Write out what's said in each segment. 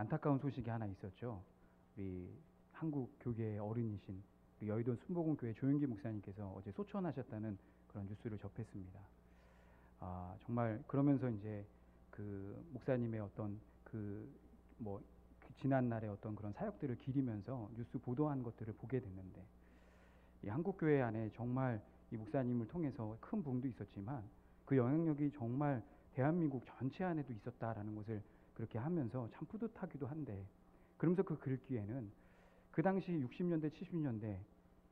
안타까운 소식이 하나 있었죠. 우리 한국 교계의 어른이신 우리 여의도 순복음교회 조윤기 목사님께서 어제 소천하셨다는 그런 뉴스를 접했습니다. 정말 그러면서 이제 그 목사님의 어떤 지난 날의 어떤 그런 사역들을 기리면서 뉴스 보도한 것들을 보게 됐는데, 이 한국 교회 안에 정말 이 목사님을 통해서 큰 부흥도 있었지만 그 영향력이 정말 대한민국 전체 안에도 있었다라는 것을 그렇게 하면서 참 뿌듯하기도 한데, 그러면서 그 글귀에는 그 당시 60년대 70년대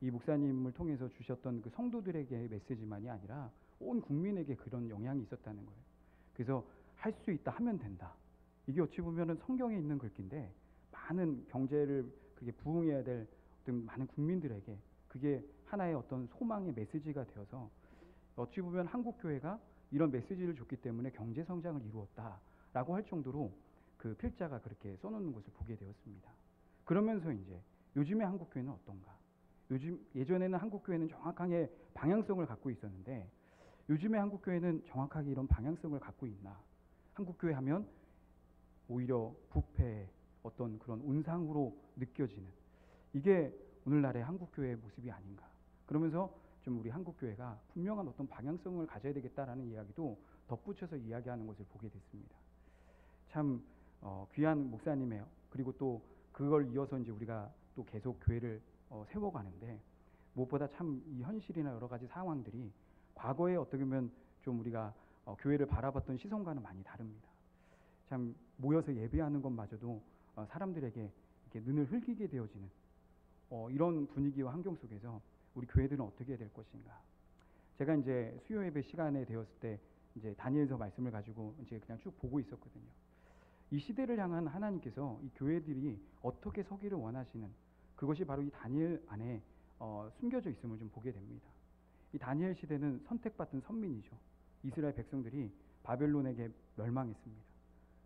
이 목사님을 통해서 주셨던 그 성도들에게 메시지만이 아니라 온 국민에게 그런 영향이 있었다는 거예요. 그래서 할 수 있다, 하면 된다. 이게 어찌 보면은 성경에 있는 글귀인데, 많은 경제를 그게 부흥해야 될 어떤 많은 국민들에게 그게 하나의 어떤 소망의 메시지가 되어서, 어찌 보면 한국 교회가 이런 메시지를 줬기 때문에 경제 성장을 이루었다라고 할 정도로 그 필자가 그렇게 써놓는 것을 보게 되었습니다. 그러면서 이제 요즘의 한국 교회는 어떤가? 예전에는 한국 교회는 정확하게 방향성을 갖고 있었는데, 요즘의 한국 교회는 정확하게 이런 방향성을 갖고 있나? 한국 교회 하면 오히려 부패의 어떤 그런 온상으로 느껴지는, 이게 오늘날의 한국 교회의 모습이 아닌가? 그러면서 좀 우리 한국 교회가 분명한 어떤 방향성을 가져야 되겠다라는 이야기도 덧붙여서 이야기하는 것을 보게 됐습니다. 참 귀한 목사님의, 그리고 또 그걸 이어서 이제 우리가 또 계속 교회를 세워가는데, 무엇보다 참 이 현실이나 여러 가지 상황들이 과거에 어떻게 보면 좀 우리가 교회를 바라봤던 시선과는 많이 다릅니다. 참 모여서 예배하는 것마저도 사람들에게 이렇게 눈을 흘기게 되어지는 이런 분위기와 환경 속에서 우리 교회들은 어떻게 될 것인가? 제가 이제 수요 예배 시간에 되었을 때 이제 다니엘서 말씀을 가지고 이제 그냥 쭉 보고 있었거든요. 이 시대를 향한 하나님께서 이 교회들이 어떻게 서기를 원하시는, 그것이 바로 이 다니엘 안에 숨겨져 있음을 좀 보게 됩니다. 이 다니엘 시대는 선택받은 선민이죠. 이스라엘 백성들이 바벨론에게 멸망했습니다.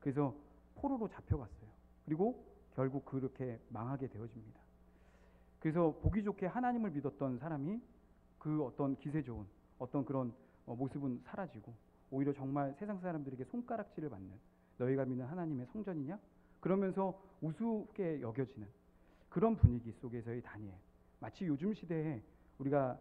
그래서 포로로 잡혀갔어요. 그리고 결국 그렇게 망하게 되어집니다. 그래서 보기 좋게 하나님을 믿었던 사람이 그 어떤 기세 좋은 어떤 그런 모습은 사라지고, 오히려 정말 세상 사람들에게 손가락질을 받는, 너희가 믿는 하나님의 성전이냐? 그러면서 우습게 여겨지는 그런 분위기 속에서의 다니엘, 마치 요즘 시대에 우리가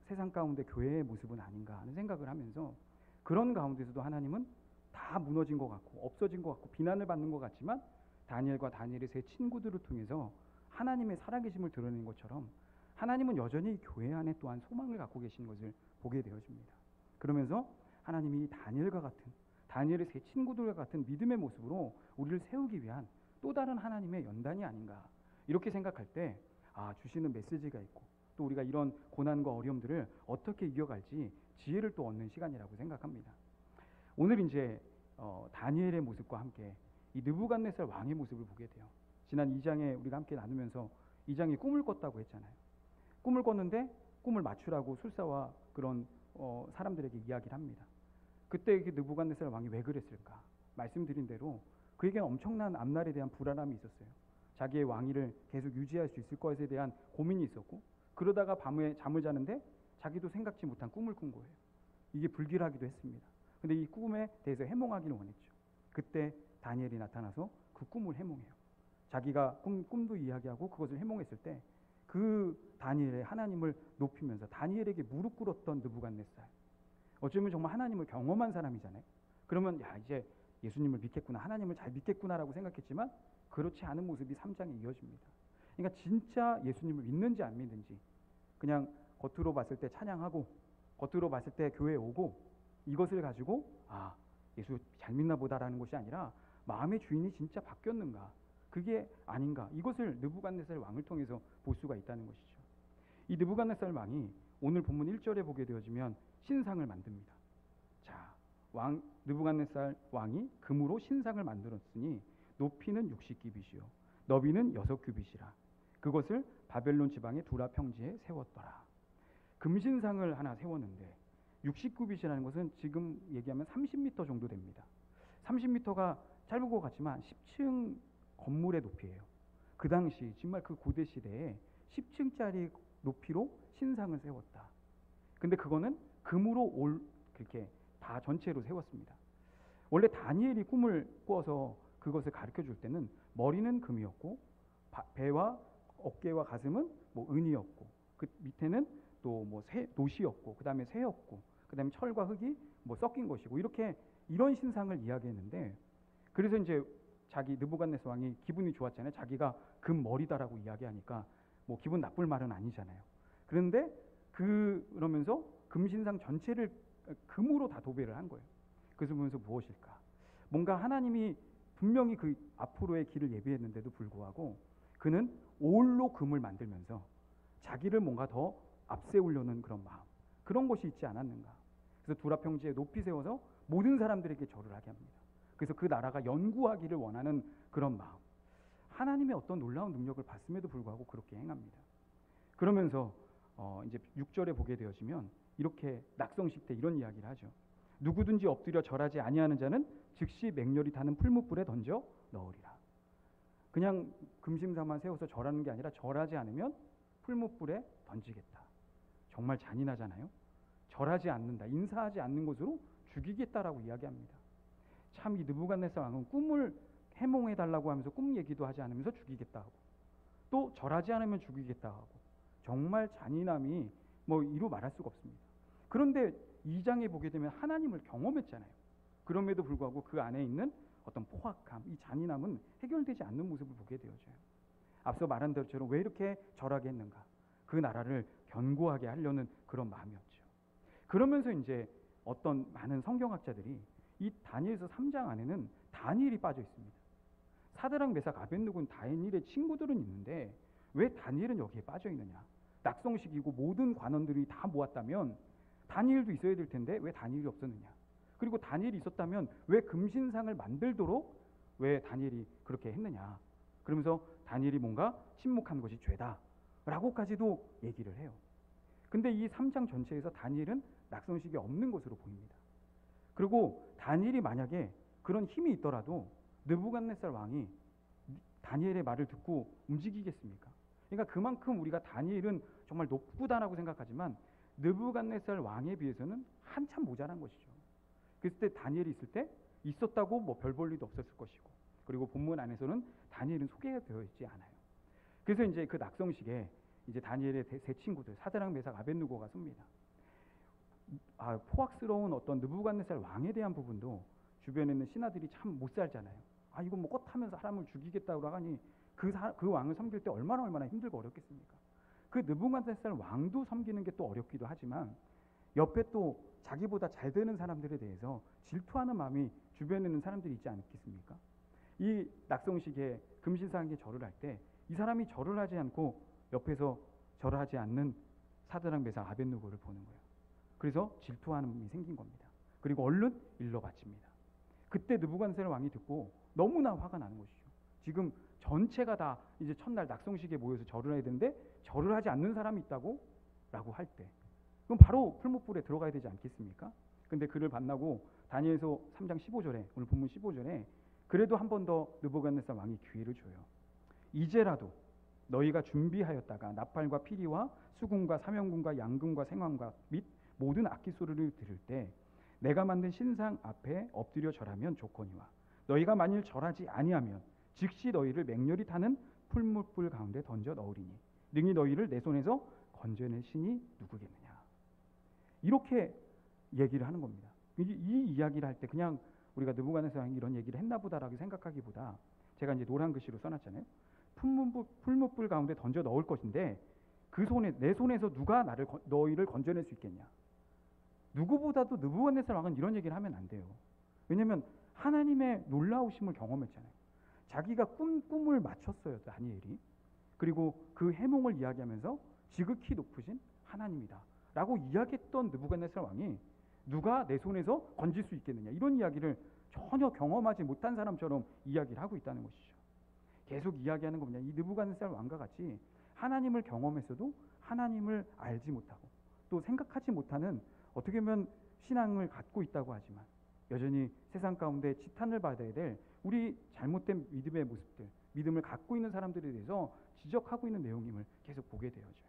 세상 가운데 교회의 모습은 아닌가 하는 생각을 하면서, 그런 가운데서도 하나님은 다 무너진 것 같고 없어진 것 같고 비난을 받는 것 같지만, 다니엘과 다니엘의 세 친구들을 통해서 하나님의 살아계심을 드러낸 것처럼 하나님은 여전히 교회 안에 또한 소망을 갖고 계신 것을 보게 되어집니다. 그러면서 하나님이 다니엘과 같은, 다니엘의 세 친구들과 같은 믿음의 모습으로 우리를 세우기 위한 또 다른 하나님의 연단이 아닌가, 이렇게 생각할 때 주시는 메시지가 있고, 또 우리가 이런 고난과 어려움들을 어떻게 이겨갈지 지혜를 또 얻는 시간이라고 생각합니다. 오늘 이제 다니엘의 모습과 함께 이 느부갓네살 왕의 모습을 보게 돼요. 지난 2장에 우리가 함께 나누면서 2장에 꿈을 꿨다고 했잖아요. 꿈을 꿨는데 꿈을 맞추라고 술사와 그런 사람들에게 이야기를 합니다. 그때 그 느부갓네살 왕이 왜 그랬을까? 말씀드린 대로 그에게는 엄청난 앞날에 대한 불안함이 있었어요. 자기의 왕위를 계속 유지할 수 있을 것에 대한 고민이 있었고, 그러다가 밤에 잠을 자는데 자기도 생각지 못한 꿈을 꾼 거예요. 이게 불길하기도 했습니다. 근데 이 꿈에 대해서 해몽하기를 원했죠. 그때 다니엘이 나타나서 그 꿈을 해몽해요. 자기가 꿈도 이야기하고 그것을 해몽했을 때 그 다니엘의 하나님을 높이면서 다니엘에게 무릎 꿇었던 느부갓네살, 어쩌면 정말 하나님을 경험한 사람이잖아요. 그러면 이제 예수님을 믿겠구나, 하나님을 잘 믿겠구나라고 생각했지만 그렇지 않은 모습이 3장에 이어집니다. 그러니까 진짜 예수님을 믿는지 안 믿는지, 그냥 겉으로 봤을 때 찬양하고 겉으로 봤을 때 교회에 오고 이것을 가지고 예수 잘 믿나 보다라는 것이 아니라, 마음의 주인이 진짜 바뀌었는가, 그게 아닌가, 이것을 느부갓네살 왕을 통해서 볼 수가 있다는 것이죠. 이 느부갓네살 왕이 오늘 본문 1절에 보게 되어지면 신상을 만듭니다. 자, 느부갓네살 왕이 금으로 신상을 만들었으니 높이는 60규빗이요 너비는 6규빗이라. 그것을 바벨론 지방의 두라 평지에 세웠더라. 금신상을 하나 세웠는데 60규빗이라는 것은 지금 얘기하면 30m 정도 됩니다. 30m가 짧은 것 같지만 10층 건물의 높이예요. 그 당시 정말 그 고대 시대에 10층짜리 높이로 신상을 세웠다. 근데 그거는 금으로 그렇게 다 전체로 세웠습니다. 원래 다니엘이 꿈을 꿔서 그것을 가르쳐 줄 때는 머리는 금이었고 배와 어깨와 가슴은 뭐 은이었고 그 밑에는 또 뭐 노시였고 그다음에 쇠였고 그다음에 철과 흙이 뭐 섞인 것이고 이렇게 이런 신상을 이야기했는데 그래서 이제 자기 느부갓네살 왕이 기분이 좋았잖아요. 자기가 금 머리다라고 이야기하니까 뭐 기분 나쁠 말은 아니잖아요. 그런데 그러면서 금신상 전체를 금으로 다 도배를 한 거예요. 그래서 보면서 무엇일까? 뭔가 하나님이 분명히 그 앞으로의 길을 예비했는데도 불구하고 그는 올로 금을 만들면서 자기를 뭔가 더 앞세우려는 그런 마음, 그런 것이 있지 않았는가. 그래서 두라평지에 높이 세워서 모든 사람들에게 절을 하게 합니다. 그래서 그 나라가 연구하기를 원하는 그런 마음, 하나님의 어떤 놀라운 능력을 봤음에도 불구하고 그렇게 행합니다. 그러면서 이제 6절에 보게 되어지면 이렇게 낙성식 때 이런 이야기를 하죠. 누구든지 엎드려 절하지 아니하는 자는 즉시 맹렬히 타는 풀무불에 던져 넣으리라. 그냥 금심상만 세워서 절하는 게 아니라 절하지 않으면 풀무불에 던지겠다. 정말 잔인하잖아요. 절하지 않는다, 인사하지 않는 것으로 죽이겠다라고 이야기합니다. 참 이 느부갓네살 왕은 꿈을 해몽해달라고 하면서 꿈 얘기도 하지 않으면서 죽이겠다 하고 또 절하지 않으면 죽이겠다 하고 정말 잔인함이 뭐 이루 말할 수가 없습니다. 그런데 2장에 보게 되면 하나님을 경험했잖아요. 그럼에도 불구하고 그 안에 있는 어떤 포악함, 이 잔인함은 해결되지 않는 모습을 보게 되어져요. 앞서 말한 대로처럼 왜 이렇게 절하게 했는가? 그 나라를 견고하게 하려는 그런 마음이었죠. 그러면서 이제 어떤 많은 성경학자들이 이 다니엘서 3장 안에는 다니엘이 빠져 있습니다. 사드락 메삭 아벳느고는 다니엘의 친구들은 있는데 왜 다니엘은 여기에 빠져 있느냐? 낙성식이고 모든 관원들이 다 모았다면 다니엘도 있어야 될 텐데 왜 다니엘이 없었느냐? 그리고 다니엘이 있었다면 왜 금신상을 만들도록 왜 다니엘이 그렇게 했느냐? 그러면서 다니엘이 뭔가 침묵한 것이 죄다라고까지도 얘기를 해요. 근데 이 3장 전체에서 다니엘은 낙성식이 없는 것으로 보입니다. 그리고 다니엘이 만약에 그런 힘이 있더라도 느부갓네살 왕이 다니엘의 말을 듣고 움직이겠습니까? 그러니까 그만큼 우리가 다니엘은 정말 높구다라고 생각하지만 느부갓네살 왕에 비해서는 한참 모자란 것이죠. 그랬을 때 다니엘이 있을 때 있었다고 뭐 별 볼 일도 없었을 것이고 그리고 본문 안에서는 다니엘은 소개가 되어 있지 않아요. 그래서 이제 그 낙성식에 이제 다니엘의 세 친구들 사드락 메삭 아벳느고가 섭니다. 포악스러운 어떤 느부갓네살 왕에 대한 부분도 주변에 있는 신하들이 참 못 살잖아요. 이거 뭐 꽃하면서 사람을 죽이겠다고 하니 그 왕을 섬길 때 얼마나 힘들고 어렵겠습니까? 그 느부갓네살 왕도 섬기는 게 또 어렵기도 하지만 옆에 또 자기보다 잘 되는 사람들에 대해서 질투하는 마음이 주변에 있는 사람들이 있지 않겠습니까? 이 낙성식에 금신상에 절을 할 때 이 사람이 절을 하지 않고 옆에서 절을 하지 않는 사드락 메삭 아벳느고를 보는 거예요. 그래서 질투하는 마음이 생긴 겁니다. 그리고 얼른 일러 바칩니다. 그때 느부갓네살 왕이 듣고 너무나 화가 나는 것이죠. 지금 전체가 다 이제 첫날 낙성식에 모여서 절을 해야 되는데 절을 하지 않는 사람이 있다고? 라고 할 때 그럼 바로 풀무불에 들어가야 되지 않겠습니까? 근데 그를 만나고 다니엘서 3장 15절에 오늘 본문 15절에 그래도 한 번 더 느부갓네살 왕이 기회를 줘요. 이제라도 너희가 준비하였다가 나팔과 피리와 수금과 사명금과 양금과 생황과 및 모든 악기 소리를 들을 때 내가 만든 신상 앞에 엎드려 절하면 좋거니와 너희가 만일 절하지 아니하면 즉시 너희를 맹렬히 타는 풀무불 가운데 던져 넣으리니 능히 너희를 내 손에서 건져낼 신이 누구겠느냐. 이렇게 얘기를 하는 겁니다. 이 이야기를 할 때 그냥 우리가 느부갓네살 왕이 이런 얘기를 했나 보다라고 생각하기보다 제가 이제 노란 글씨로 써놨잖아요. 풀무불 가운데 던져 넣을 것인데 그 손에 내 손에서 누가 너희를 건져낼 수 있겠냐. 누구보다도 느부갓네살 왕은 이런 얘기를 하면 안 돼요. 왜냐하면 하나님의 놀라우심을 경험했잖아요. 자기가 꿈을 맞췄어요, 다니엘이. 그리고 그 해몽을 이야기하면서 지극히 높으신 하나님이다 라고 이야기했던 느부갓네살 왕이 누가 내 손에서 건질 수 있겠느냐, 이런 이야기를 전혀 경험하지 못한 사람처럼 이야기를 하고 있다는 것이죠. 계속 이야기하는 겁니다. 이 느부갓네살 왕과 같이 하나님을 경험했어도 하나님을 알지 못하고 또 생각하지 못하는, 어떻게 보면 신앙을 갖고 있다고 하지만 여전히 세상 가운데 지탄을 받아야 될 우리 잘못된 믿음의 모습들, 믿음을 갖고 있는 사람들에 대해서 지적하고 있는 내용임을 계속 보게 되어져요.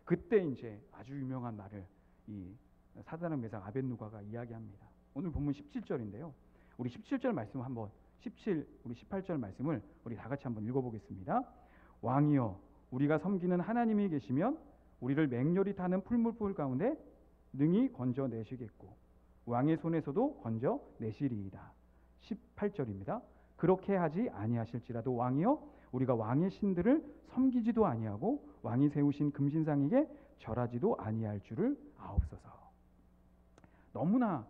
그때 이제 아주 유명한 말을 이 사드락 메삭 아벳느고가 이야기합니다. 오늘 본문 17절인데요. 우리 17절 말씀 한번 우리 18절 말씀을 우리 다 같이 한번 읽어보겠습니다. 왕이여 우리가 섬기는 하나님이 계시면 우리를 맹렬히 타는 풀무불 가운데 능히 건져내시겠고 왕의 손에서도 건져내시리이다. 18절입니다. 그렇게 하지 아니하실지라도 왕이여 우리가 왕의 신들을 섬기지도 아니하고 왕이 세우신 금신상에게 절하지도 아니할 줄을 아옵소서. 너무나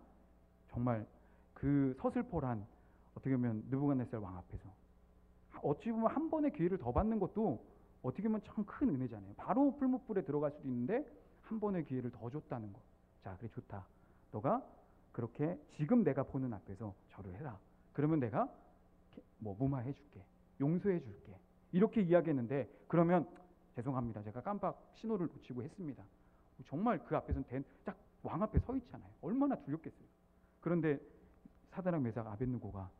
정말 그 서슬퍼란 어떻게 보면 느부갓네살 왕 앞에서 어찌 보면 한 번의 기회를 더 받는 것도 어떻게 보면 참 큰 은혜잖아요. 바로 풀무불에 들어갈 수도 있는데 한 번의 기회를 더 줬다는 것. 자, 그래 좋다. 너가 그렇게 지금 내가 보는 앞에서 절을 해라. 그러면 내가 뭐 무마해 줄게. 용서해 줄게. 이렇게 이야기했는데 그러면 죄송합니다. 제가 깜빡 신호를 놓치고 했습니다. 정말 그 앞에서는 딱 왕 앞에 서 있잖아요. 얼마나 두렵겠어요. 그런데 사드락 메삭 아벳느고가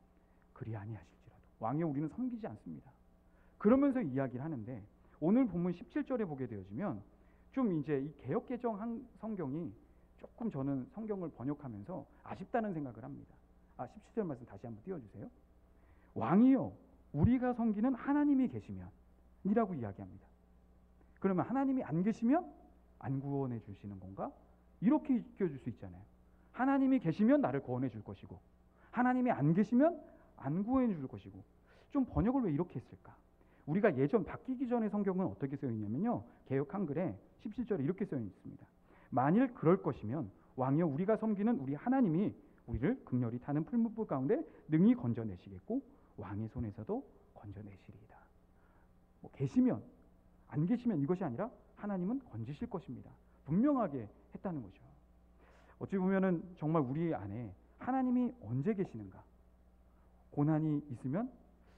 그리 아니하실지라도 왕이여 우리는 섬기지 않습니다. 그러면서 이야기를 하는데 오늘 본문 17절에 보게 되어지면 좀 이제 이 개역개정 성경이 조금 저는 성경을 번역하면서 아쉽다는 생각을 합니다. 17절 말씀 다시 한번 띄워주세요. 왕이여 우리가 섬기는 하나님이 계시면 이라고 이야기합니다. 그러면 하나님이 안 계시면 안 구원해 주시는 건가? 이렇게 익혀줄 수 있잖아요. 하나님이 계시면 나를 구원해 줄 것이고 하나님이 안 계시면 안 구원해 줄 것이고 좀 번역을 왜 이렇게 했을까? 우리가 예전 바뀌기 전에 성경은 어떻게 쓰여 있냐면요. 개역 한글에 17절에 이렇게 쓰여 있습니다. 만일 그럴 것이면 왕이여 우리가 섬기는 우리 하나님이 우리를 극렬히 타는 풀무불 가운데 능히 건져내시겠고 왕의 손에서도 건져내시리이다. 뭐 계시면 안 계시면 이것이 아니라 하나님은 건지실 것입니다. 분명하게 했다는 거죠. 어찌 보면은 정말 우리 안에 하나님이 언제 계시는가? 고난이 있으면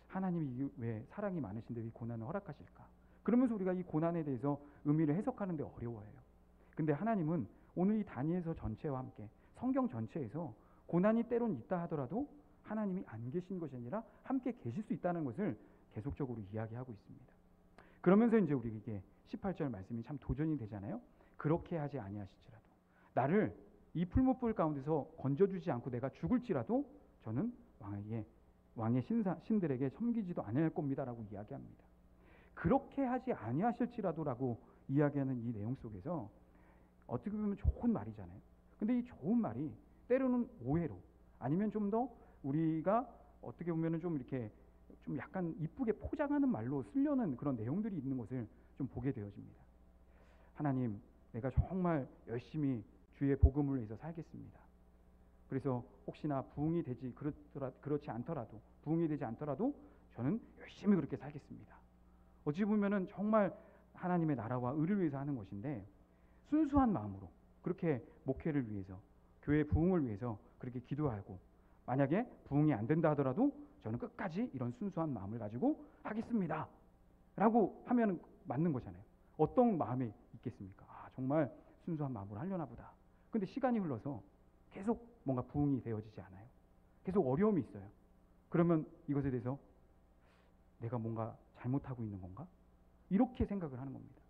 하나님이 왜 사랑이 많으신데 왜 고난을 허락하실까? 그러면서 우리가 이 고난에 대해서 의미를 해석하는데 어려워해요. 근데 하나님은 오늘 이 다니엘서 전체와 함께 성경 전체에서 고난이 때론 있다 하더라도 하나님이 안 계신 것이 아니라 함께 계실 수 있다는 것을 계속적으로 이야기하고 있습니다. 그러면서 이제 우리에게 18절 말씀이 참 도전이 되잖아요. 그렇게 하지 아니하실지라도 나를 이 풀무불 가운데서 건져주지 않고 내가 죽을지라도 저는 왕의 신들에게 섬기지도 아니할 겁니다라고 이야기합니다. 그렇게 하지 아니하실지라도라고 이야기하는 이 내용 속에서 어떻게 보면 좋은 말이잖아요. 근데 이 좋은 말이 때로는 오해로 아니면 좀 더 우리가 어떻게 보면은 좀 이렇게 좀 약간 이쁘게 포장하는 말로 쓰려는 그런 내용들이 있는 것을 좀 보게 되어집니다. 하나님, 내가 정말 열심히 주의 복음을 위해서 살겠습니다. 그래서 혹시나 그렇지 않더라도 부흥이 되지 않더라도 저는 열심히 그렇게 살겠습니다. 어찌 보면은 정말 하나님의 나라와 의를 위해서 하는 것인데 순수한 마음으로 그렇게 목회를 위해서 교회 부흥을 위해서 그렇게 기도하고 만약에 부흥이 안 된다 하더라도 저는 끝까지 이런 순수한 마음을 가지고 하겠습니다. 라고 하면 맞는 거잖아요. 어떤 마음이 있겠습니까? 정말 순수한 마음으로 하려나 보다. 근데 시간이 흘러서 계속 뭔가 부흥이 되어지지 않아요. 계속 어려움이 있어요. 그러면 이것에 대해서 내가 뭔가 잘못하고 있는 건가? 이렇게 생각을 하는 겁니다.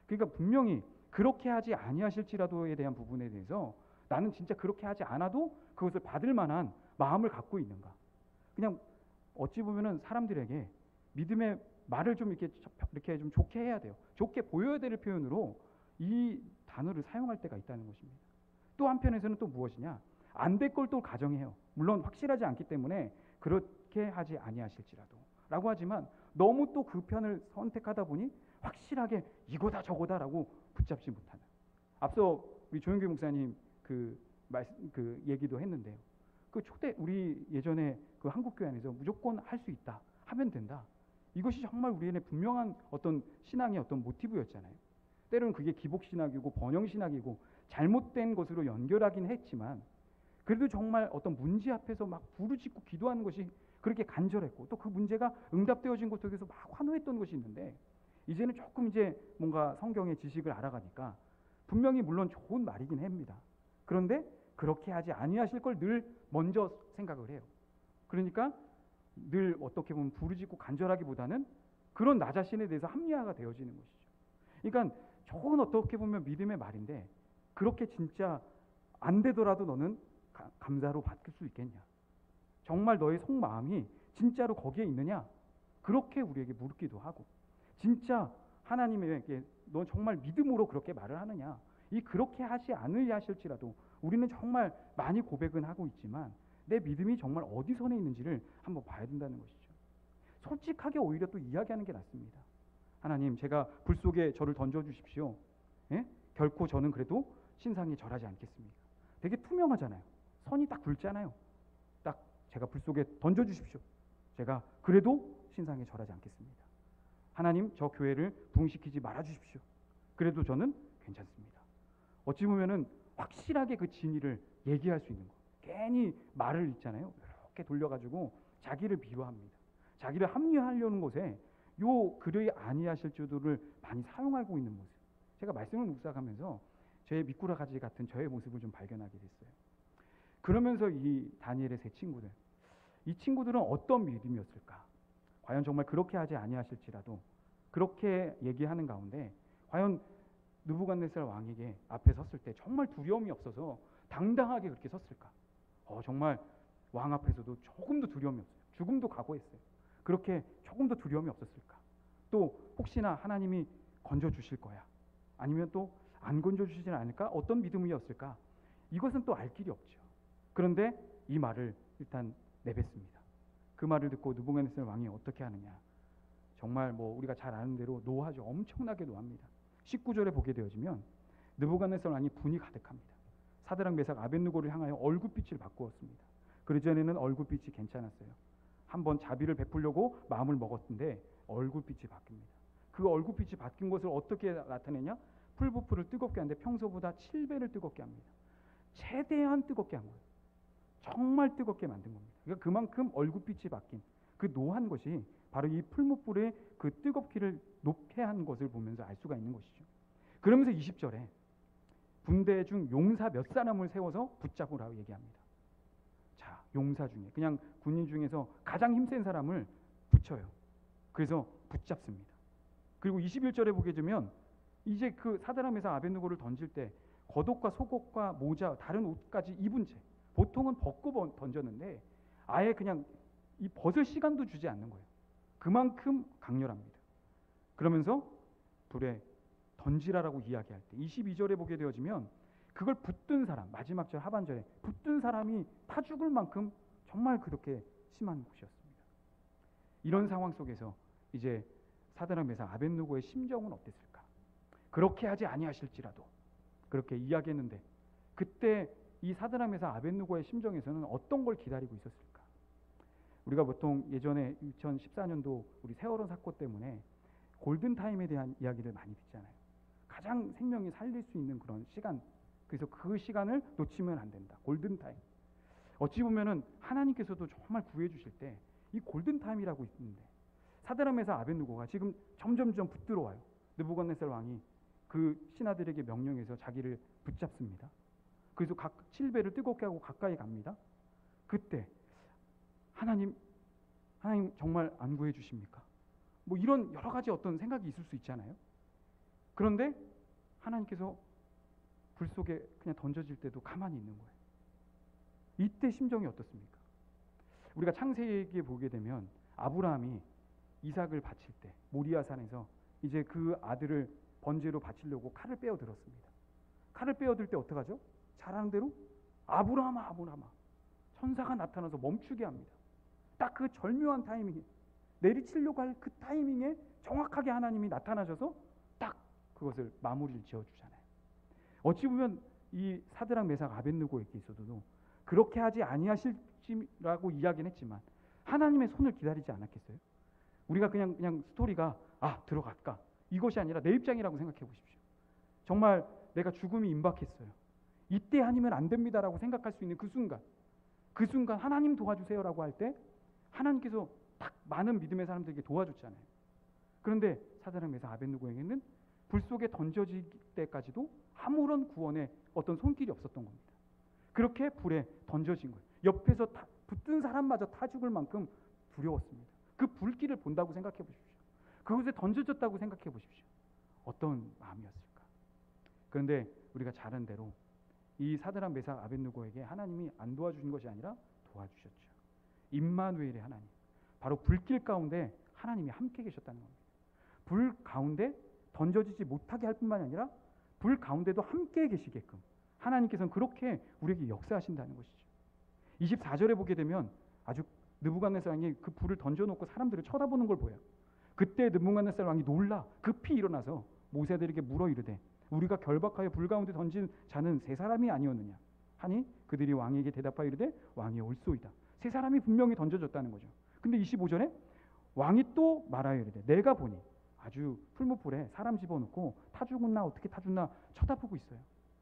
그러니까 분명히 그렇게 하지 아니하실지라도에 대한 부분에 대해서 나는 진짜 그렇게 하지 않아도 그것을 받을 만한 마음을 갖고 있는가? 그냥 어찌 보면은 사람들에게 믿음의 말을 좀 이렇게 좀 좋게 해야 돼요. 좋게 보여야 될 표현으로 이 단어를 사용할 때가 있다는 것입니다. 또 한편에서는 또 무엇이냐? 안 될 걸 또 가정해요. 물론 확실하지 않기 때문에 그렇게 하지 아니하실지라도 라고 하지만 너무 또 그 편을 선택하다 보니 확실하게 이거다 저거다라고 붙잡지 못하는. 앞서 우리 조영규 목사님 그 얘기도 했는데요. 우리 예전에 그 한국교회 안에서 무조건 할 수 있다, 하면 된다. 이것이 정말 우리의 분명한 어떤 신앙의 어떤 모티브였잖아요. 때로는 그게 기복신학이고 번영신학이고 잘못된 것으로 연결하긴 했지만 그래도 정말 어떤 문제 앞에서 막 부르짖고 기도하는 것이 그렇게 간절했고 또 그 문제가 응답되어진 것 속에서 막 환호했던 것이 있는데 이제는 조금 이제 뭔가 성경의 지식을 알아가니까 분명히 물론 좋은 말이긴 합니다. 그런데 그렇게 하지 아니하실 걸 늘 먼저 생각을 해요. 그러니까 늘 어떻게 보면 부르짖고 간절하기보다는 그런 나 자신에 대해서 합리화가 되어지는 것이죠. 그러니까 좋은 어떻게 보면 믿음의 말인데 그렇게 진짜 안 되더라도 너는 감사로 받을 수 있겠냐? 정말 너의 속마음이 진짜로 거기에 있느냐? 그렇게 우리에게 묻기도 하고, 진짜 하나님에게 넌 정말 믿음으로 그렇게 말을 하느냐? 이 그렇게 하지 않으려 하실지라도 우리는 정말 많이 고백은 하고 있지만 내 믿음이 정말 어디 선에 있는지를 한번 봐야 된다는 것이죠. 솔직하게 오히려 또 이야기하는 게 낫습니다. 하나님, 제가 불 속에 저를 던져주십시오. 예? 결코 저는 그래도 신상에 절하지 않겠습니다. 되게 투명하잖아요. 선이 딱 굵잖아요. 딱 제가 불 속에 던져주십시오. 제가 그래도 신상에 절하지 않겠습니다. 하나님, 저 교회를 부흥시키지 말아주십시오. 그래도 저는 괜찮습니다. 어찌 보면은 확실하게 그 진리를 얘기할 수 있는 거. 괜히 말을 있잖아요. 이렇게 돌려가지고 자기를 비유합니다. 자기를 합리화하려는 것에 요 그리 아니하실 줄을 많이 사용하고 있는 모습. 제가 말씀을 묵상하면서 제 미꾸라가지 같은 저의 모습을 좀 발견하게 됐어요. 그러면서 이 다니엘의 세 친구들, 이 친구들은 어떤 믿음이었을까? 과연 정말 그렇게 하지 아니하실지라도 그렇게 얘기하는 가운데 과연 느부갓네살 왕에게 앞에 섰을 때 정말 두려움이 없어서 당당하게 그렇게 섰을까? 정말 왕 앞에서도 조금도 두려움이 없어요. 죽음도 각오했어요. 그렇게 조금도 두려움이 없었을까? 또 혹시나 하나님이 건져주실 거야? 아니면 또 안 건져주시지 않을까? 어떤 믿음이었을까? 이것은 또 알 길이 없죠. 그런데 이 말을 일단 내뱉습니다. 그 말을 듣고 느부갓네살 왕이 어떻게 하느냐? 정말 뭐 우리가 잘 아는 대로 노하죠. 엄청나게 노합니다. 19절에 보게 되어지면 느부갓네살 왕이 분이 가득합니다. 사드락 메삭 아벳느고를 향하여 얼굴빛을 바꾸었습니다. 그전에는 얼굴빛이 괜찮았어요. 한번 자비를 베풀려고 마음을 먹었는데 얼굴빛이 바뀝니다. 그 얼굴빛이 바뀐 것을 어떻게 나타내냐? 풀부풀을 뜨겁게 하는데 평소보다 7배를 뜨겁게 합니다. 최대한 뜨겁게 한 거예요. 정말 뜨겁게 만든 겁니다. 그러니까 그만큼 얼굴빛이 바뀐 그 노한 것이 바로 이 풀무불의 그 뜨겁기를 높게 한 것을 보면서 알 수가 있는 것이죠. 그러면서 20절에 군대 중 용사 몇 사람을 세워서 붙잡으라고 얘기합니다. 자, 용사 중에 그냥 군인 중에서 가장 힘센 사람을 붙여요. 그래서 붙잡습니다. 그리고 21절에 보게 되면 이제 그 사드락 메삭 아벳느고를 던질 때 겉옷과 속옷과 모자 다른 옷까지 입은 채 보통은 벗고 던졌는데 아예 그냥 이 벗을 시간도 주지 않는 거예요. 그만큼 강렬합니다. 그러면서 불에 던지라라고 이야기할 때 22절에 보게 되어지면 그걸 붙든 사람, 마지막 절 하반절에 붙든 사람이 타 죽을 만큼 정말 그렇게 심한 곳이었습니다. 이런 상황 속에서 이제 사드락 메삭 아벳느고의 심정은 어땠을까? 그렇게 하지 아니하실지라도 그렇게 이야기했는데 그때 이 사드락 메삭 아벳느고의 심정에서는 어떤 걸 기다리고 있었을까? 우리가 보통 예전에 2014년도 우리 세월호 사건 때문에 골든타임에 대한 이야기를 많이 듣잖아요. 가장 생명이 살릴 수 있는 그런 시간, 그래서 그 시간을 놓치면 안 된다. 골든타임. 어찌 보면은 하나님께서도 정말 구해 주실 때 이 골든타임이라고 있는데 사드락 메삭 아벳느고가 지금 점점점 붙들어와요. 느부갓네살 왕이 그 신하들에게 명령해서 자기를 붙잡습니다. 그래서 각 7배를 뜨겁게 하고 가까이 갑니다. 그때 하나님 정말 안 구해 주십니까? 뭐 이런 여러 가지 어떤 생각이 있을 수 있잖아요. 그런데 하나님께서 불 속에 그냥 던져질 때도 가만히 있는 거예요. 이때 심정이 어떻습니까? 우리가 창세기에 보게 되면 아브라함이 이삭을 바칠 때 모리아산에서 이제 그 아들을 번제로 바치려고 칼을 빼어 들었습니다. 칼을 빼어 들 때 어떡하죠? 잘하는 대로 아브라함아 천사가 나타나서 멈추게 합니다. 딱 그 절묘한 타이밍에 내리치려고 할 그 타이밍에 정확하게 하나님이 나타나셔서 딱 그것을 마무리를 지어주잖아요. 어찌 보면 이 사드락 메삭 아벳느고에게 있어도 그렇게 하지 아니하실지라고 이야기는 했지만 하나님의 손을 기다리지 않았겠어요? 우리가 그냥 스토리가 들어갈까? 이것이 아니라 내 입장이라고 생각해 보십시오. 정말 내가 죽음이 임박했어요. 이때 아니면 안 됩니다라고 생각할 수 있는 그 순간 하나님 도와주세요라고 할 때 하나님께서 딱 많은 믿음의 사람들에게 도와줬잖아요. 그런데 사드락 메삭 아벳느고에게는 불 속에 던져질 때까지도 아무런 구원의 어떤 손길이 없었던 겁니다. 그렇게 불에 던져진 거예요. 옆에서 붙든 사람마저 타 죽을 만큼 두려웠습니다. 그 불길을 본다고 생각해 보십시오. 그곳에 던져졌다고 생각해 보십시오. 어떤 마음이었을까? 그런데 우리가 잘 아는 대로 이 사드락 메삭 아벳느고에게 하나님이 안 도와주신 것이 아니라 도와주셨죠. 임마누엘의 하나님, 바로 불길 가운데 하나님이 함께 계셨다는 겁니다. 불 가운데 던져지지 못하게 할 뿐만 아니라 불 가운데도 함께 계시게끔 하나님께서는 그렇게 우리에게 역사하신다는 것이죠. 24절에 보게 되면 아주 느부갓네살 왕이 그 불을 던져놓고 사람들을 쳐다보는 걸 보여요. 그때 느부갓네살 왕이 놀라 급히 일어나서 모세들에게 물어 이르되 우리가 결박하여 불 가운데 던진 자는 세 사람이 아니었느냐 하니 그들이 왕에게 대답하여 이르되 왕이 옳소이다. 세 사람이 분명히 던져졌다는 거죠. 근데 25절에 왕이 또 말하여 이르되 내가 보니 아주 풀무불에 사람 집어넣고 타 죽었나 어떻게 타 죽나 쳐다보고 있어요.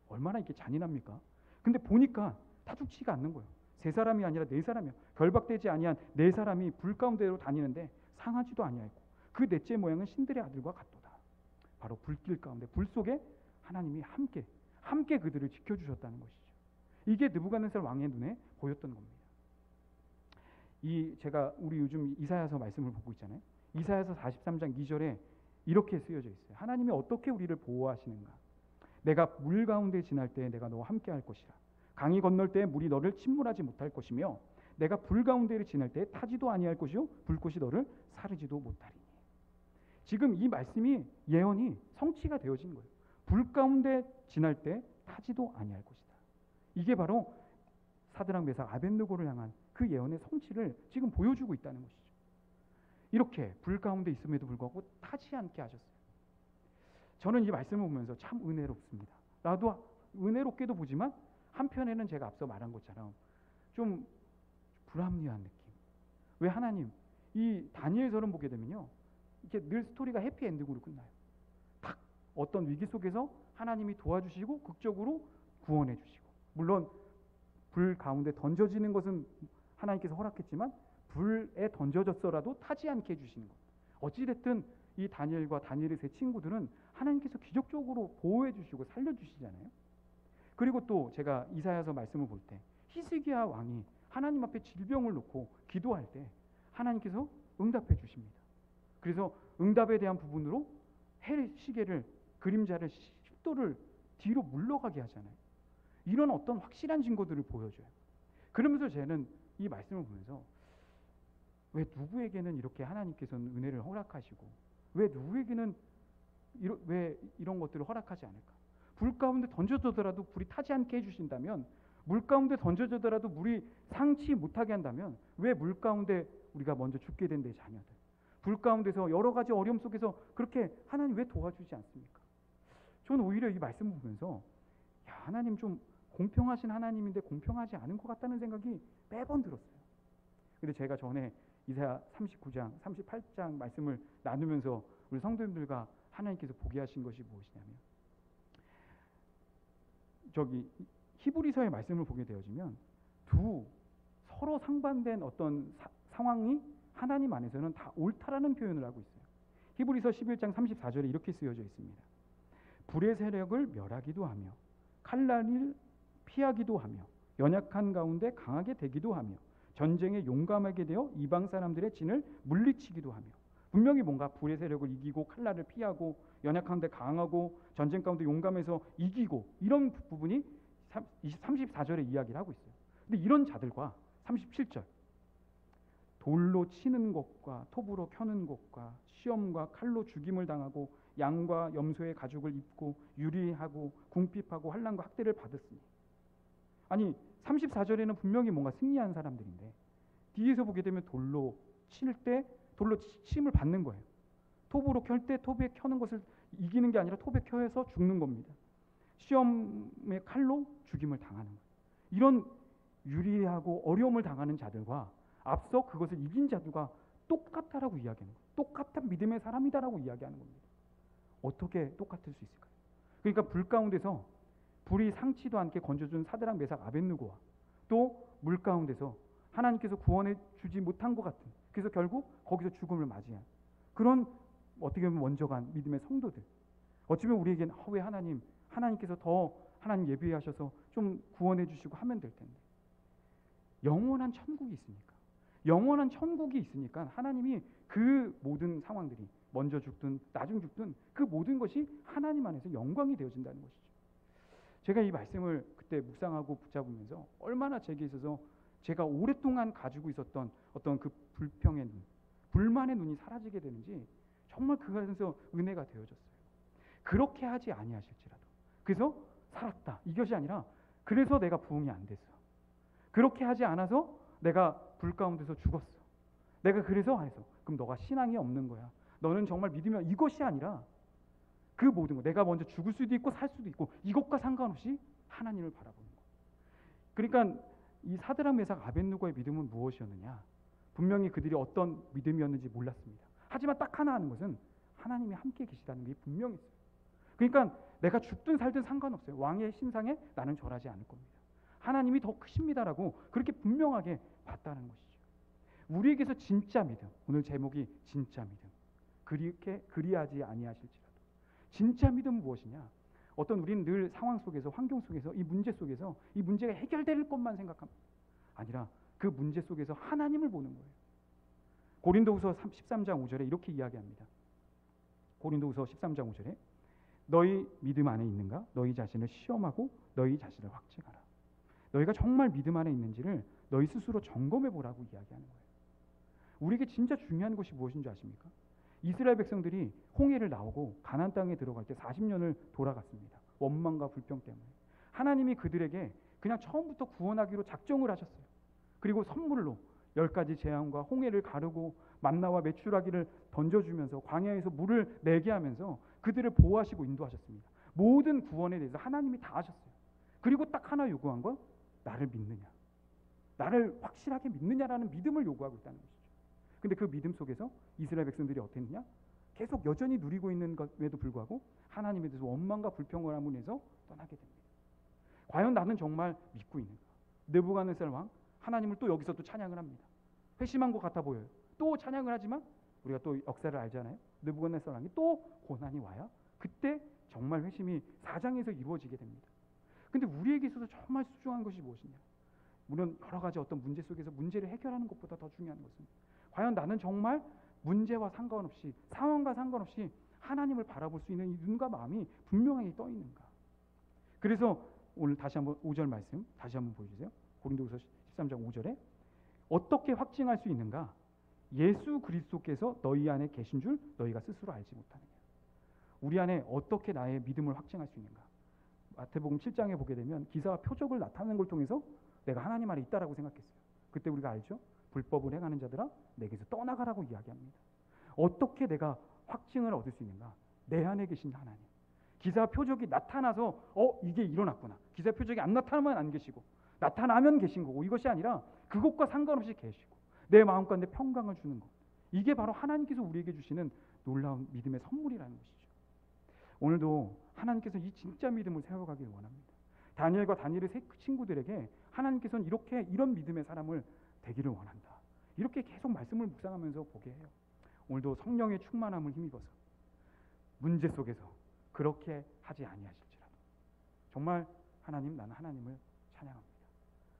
얼마나 이게 잔인합니까? 근데 보니까 타 죽지가 않는 거예요. 세 사람이 아니라 네 사람이요. 결박되지 아니한 네 사람이 불 가운데로 다니는데 상하지도 아니하였고 그 넷째 모양은 신들의 아들과 같도다. 바로 불길 가운데 불 속에 하나님이 함께 그들을 지켜주셨다는 것이죠. 이게 느부갓네살 왕의 눈에 보였던 겁니다. 제가 우리 요즘 이사야서 말씀을 보고 있잖아요. 이사야서 43장 2절에 이렇게 쓰여져 있어요. 하나님이 어떻게 우리를 보호하시는가? 내가 물 가운데 지날 때 내가 너와 함께 할 것이라. 강이 건널 때 물이 너를 침몰하지 못할 것이며 내가 불 가운데를 지날 때 타지도 아니할 것이요 불꽃이 너를 사르지도 못하리니. 지금 이 말씀이 예언이 성취가 되어진 거예요. 불 가운데 지날 때 타지도 아니할 것이다. 이게 바로 사드락 메삭 아벳느고를 향한 그 예언의 성취를 지금 보여주고 있다는 것이죠. 이렇게 불 가운데 있음에도 불구하고 타지 않게 하셨어요. 저는 이 말씀을 보면서 참 은혜롭습니다. 나도 은혜롭게도 보지만 한편에는 제가 앞서 말한 것처럼 좀 불합리한 느낌. 왜 하나님 이 다니엘서를 보게 되면요, 이게 늘 스토리가 해피엔딩으로 끝나요. 딱 어떤 위기 속에서 하나님이 도와주시고 극적으로 구원해 주시고, 물론 불 가운데 던져지는 것은 하나님께서 허락했지만 불에 던져졌어라도 타지 않게 해주시는 것. 어찌됐든 이 다니엘과 다니엘의 세 친구들은 하나님께서 기적적으로 보호해 주시고 살려주시잖아요. 그리고 또 제가 이사야서 말씀을 볼 때 히스기야 왕이 하나님 앞에 질병을 놓고 기도할 때 하나님께서 응답해 주십니다. 그래서 응답에 대한 부분으로 해 시계를 그림자를 10도를 뒤로 물러가게 하잖아요. 이런 어떤 확실한 증거들을 보여줘요. 그러면서 저는 이 말씀을 보면서 왜 누구에게는 이렇게 하나님께서는 은혜를 허락하시고 왜 누구에게는 왜 이런 것들을 허락하지 않을까? 불 가운데 던져져더라도 불이 타지 않게 해주신다면, 물 가운데 던져져더라도 물이 상치 못하게 한다면 왜 물 가운데 우리가 먼저 죽게 된 내 자녀들, 불 가운데서 여러 가지 어려움 속에서 그렇게 하나님 왜 도와주지 않습니까? 저는 오히려 이 말씀을 보면서 하나님 좀 공평하신 하나님인데 공평하지 않은 것 같다는 생각이 매번 들었어요. 근데 제가 전에 이사야 39장, 38장 말씀을 나누면서 우리 성도님들과 하나님께서 보게 하신 것이 무엇이냐면, 저기 히브리서의 말씀을 보게 되어지면 두 서로 상반된 어떤 상황이 하나님 안에서는 다 옳다라는 표현을 하고 있어요. 히브리서 11장 34절에 이렇게 쓰여져 있습니다. 불의 세력을 멸하기도 하며 칼날을 피하기도 하며 연약한 가운데 강하게 되기도 하며 전쟁에 용감하게 되어 이방 사람들의 진을 물리치기도 하며. 분명히 뭔가 불의 세력을 이기고 칼날을 피하고 연약한 데 강하고 전쟁 가운데 용감해서 이기고, 이런 부분이 34절에 이야기를 하고 있어요. 근데 이런 자들과 37절 돌로 치는 것과 톱으로 켜는 것과 시험과 칼로 죽임을 당하고 양과 염소의 가죽을 입고 유리하고 궁핍하고 환난과 학대를 받았으니. 아니 34절에는 분명히 뭔가 승리한 사람들인데 뒤에서 보게 되면 돌로 칠 때 돌로 침을 받는 거예요. 톱으로 켤 때 톱에 켜는 것을 이기는 게 아니라 톱에 켜서 죽는 겁니다. 시험의 칼로 죽임을 당하는 거예요. 이런 유리하고 어려움을 당하는 자들과 앞서 그것을 이긴 자들과 똑같다라고 이야기하는 거예요. 똑같은 믿음의 사람이다라고 이야기하는 겁니다. 어떻게 똑같을 수 있을까요? 그러니까 불 가운데서 불이 상치도 않게 건져준 사드락 메삭 아벳느고와 또 물 가운데서 하나님께서 구원해 주지 못한 것 같은, 그래서 결국 거기서 죽음을 맞이한 그런 어떻게 보면 먼저간 믿음의 성도들. 어쩌면 우리에게는 왜 하나님께서 더 하나님 예비하셔서 좀 구원해 주시고 하면 될 텐데. 영원한 천국이 있으니까. 영원한 천국이 있으니까 하나님이 그 모든 상황들이 먼저 죽든 나중 죽든 그 모든 것이 하나님 안에서 영광이 되어진다는 것이죠. 제가 이 말씀을 그때 묵상하고 붙잡으면서 얼마나 제게 있어서 제가 오랫동안 가지고 있었던 어떤 그 불평의 눈, 불만의 눈이 사라지게 되는지 정말 그것에서 은혜가 되어졌어요. 그렇게 하지 아니하실지라도. 그래서 살았다. 이것이 아니라 그래서 내가 부흥이 안 됐어. 그렇게 하지 않아서 내가 불 가운데서 죽었어. 내가 그래서 안 했어. 그럼 너가 신앙이 없는 거야. 너는 정말 믿으면 이것이 아니라 그 모든 거. 내가 먼저 죽을 수도 있고 살 수도 있고 이것과 상관없이 하나님을 바라보는 거. 그러니까 이 사드락 메삭 아벳느고의 믿음은 무엇이었느냐? 분명히 그들이 어떤 믿음이었는지 몰랐습니다. 하지만 딱 하나 하는 것은 하나님이 함께 계시다는 게 분명히 있어요. 그러니까 내가 죽든 살든 상관없어요. 왕의 신상에 나는 절하지 않을 겁니다. 하나님이 더 크십니다라고 그렇게 분명하게 봤다는 것이죠. 우리에게서 진짜 믿음, 오늘 제목이 진짜 믿음. 그렇게 그리하지 아니하실지라도. 진짜 믿음은 무엇이냐? 어떤 우리는 늘 상황 속에서, 환경 속에서, 이 문제 속에서 이 문제가 해결될 것만 생각합니다. 아니라 그 문제 속에서 하나님을 보는 거예요. 고린도후서 13장 5절에 이렇게 이야기합니다. 고린도후서 13장 5절에 너희 믿음 안에 있는가? 너희 자신을 시험하고 너희 자신을 확증하라. 너희가 정말 믿음 안에 있는지를 너희 스스로 점검해 보라고 이야기하는 거예요. 우리에게 진짜 중요한 것이 무엇인 줄 아십니까? 이스라엘 백성들이 홍해를 나오고 가나안 땅에 들어갈 때 40년을 돌아갔습니다. 원망과 불평 때문에. 하나님이 그들에게 그냥 처음부터 구원하기로 작정을 하셨어요. 그리고 선물로 10가지 재앙과 홍해를 가르고 만나와 메추라기를 던져주면서 광야에서 물을 내게 하면서 그들을 보호하시고 인도하셨습니다. 모든 구원에 대해서 하나님이 다 하셨어요. 그리고 딱 하나 요구한 건 나를 믿느냐, 나를 확실하게 믿느냐라는 믿음을 요구하고 있다는 것이죠. 근데 그 믿음 속에서 이스라엘 백성들이 어떻게 했느냐? 계속 여전히 누리고 있는 것에도 불구하고 하나님에 대해서 원망과 불평을 하면서 떠나게 됩니다. 과연 나는 정말 믿고 있는가? 느부갓네살 왕 하나님을 또 여기서 또 찬양을 합니다. 회심한 것 같아 보여요. 또 찬양을 하지만 우리가 또 역사를 알잖아요. 느부갓네살 왕이 또 고난이 와야 그때 정말 회심이 4장에서 이루어지게 됩니다. 근데 우리에게 있어서 정말 소중한 것이 무엇이냐? 물론 여러 가지 어떤 문제 속에서 문제를 해결하는 것보다 더 중요한 것은 과연 나는 정말 문제와 상관없이 상황과 상관없이 하나님을 바라볼 수 있는 이 눈과 마음이 분명하게 떠 있는가? 그래서 오늘 다시 한번 5절 말씀 다시 한번 보여주세요. 고린도후서 13장 5절에 어떻게 확증할 수 있는가? 예수 그리스도께서 너희 안에 계신 줄 너희가 스스로 알지 못하느냐. 우리 안에 어떻게 나의 믿음을 확증할 수 있는가? 마태복음 7장에 보게 되면 기사와 표적을 나타내는 걸 통해서 내가 하나님 안에 있다라고 생각했어요. 그때 우리가 알죠? 불법을 행하는 자들아 내게서 떠나가라고 이야기합니다. 어떻게 내가 확증을 얻을 수 있는가? 내 안에 계신 하나님. 기사와 표적이 나타나서 이게 일어났구나. 기사와 표적이 안 나타나면 안 계시고 나타나면 계신 거고 이것이 아니라 그것과 상관없이 계시고 내 마음 가운데 평강을 주는 것. 이게 바로 하나님께서 우리에게 주시는 놀라운 믿음의 선물이라는 것이죠. 오늘도 하나님께서 이 진짜 믿음을 세워가길 원합니다. 다니엘과 다니엘의 세 친구들에게 하나님께서는 이런 믿음의 사람을 되기를 원한다. 이렇게 계속 말씀을 묵상하면서 보게 해요. 오늘도 성령의 충만함을 힘입어서 문제 속에서 그렇게 하지 아니하실지라도 정말 하나님, 나는 하나님을 찬양합니다.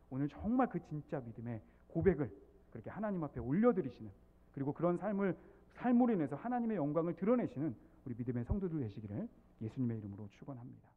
오늘 정말 그 진짜 믿음의 고백을 그렇게 하나님 앞에 올려드리시는, 그리고 그런 삶으로 인해서 하나님의 영광을 드러내시는 우리 믿음의 성도들 되시기를 예수님의 이름으로 축원합니다.